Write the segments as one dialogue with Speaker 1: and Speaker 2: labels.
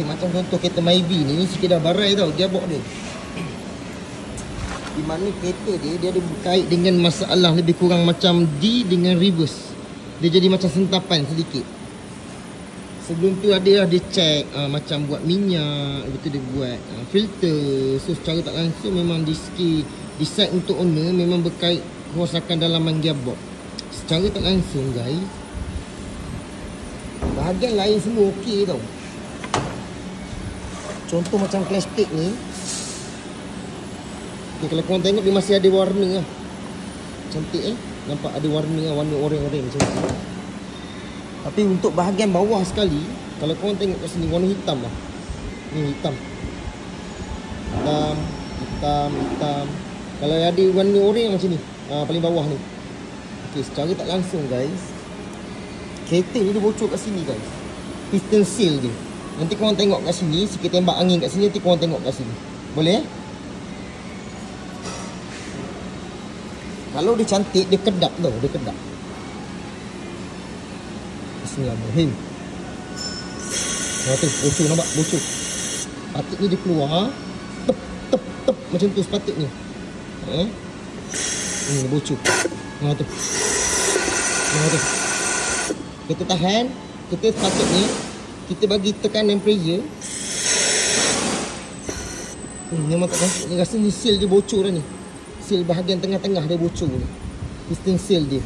Speaker 1: Okay, macam contoh kereta Myvi ni sikit dah barai tau gearbox dia. Di mana kereta dia ada berkait dengan masalah lebih kurang macam D dengan reverse. Dia jadi macam sentapan sedikit. Sebelum tu ada lah dia check macam buat minyak, lepas tu dia buat filter. So secara tak langsung memang decide untuk owner memang berkait kerosakan dalaman gearbox. Secara tak langsung guys, bahagian lain semua okey tau. Contoh macam clutch plate ni. Okay, kalau korang tengok dia masih ada warna lah. Cantik nampak ada warna lah, warna oranye-oranye macam tu. Tapi untuk bahagian bawah sekali, kalau korang tengok kat sini warna hitam lah. Ni hitam. Hitam. Kalau ada warna oranye macam ni, paling bawah ni. Okay, secara tak langsung guys, kereta ni dia bocor kat sini guys. Piston seal dia. Nanti korang tengok kat sini, sikit tembak angin kat sini, nanti korang tengok kat sini. Boleh Kalau dia cantik, dia kedap tau, dia kedap. Bismillahirrahmanirrahim. Tu, bocor nampak, bocor. Patutnya dia keluar, tep, macam tu sepatutnya. Ini bocor. Tu. Kita tahan, kita sepatutnya kita bagi tekanan pressure. Memang tak masuk ni, rasa ni seal dia bocor dah ni. Seal bahagian tengah-tengah dia bocor ni. Piston seal dia.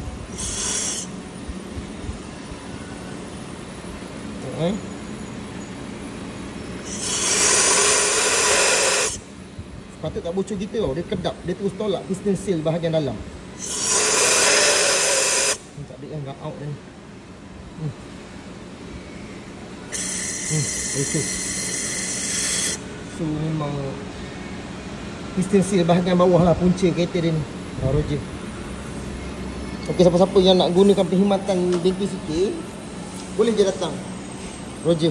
Speaker 1: Patut tak bocor gitu tau. Dia kedap, dia terus tolak piston seal bahagian dalam. Tak ada yang got out dah ni. Bocor. So memang piston seal bahagian bawah lah punca kereta dia ni. Roger. Okey, siapa-siapa yang nak gunakan perkhidmatan bengkel sikit, boleh je datang. Roger.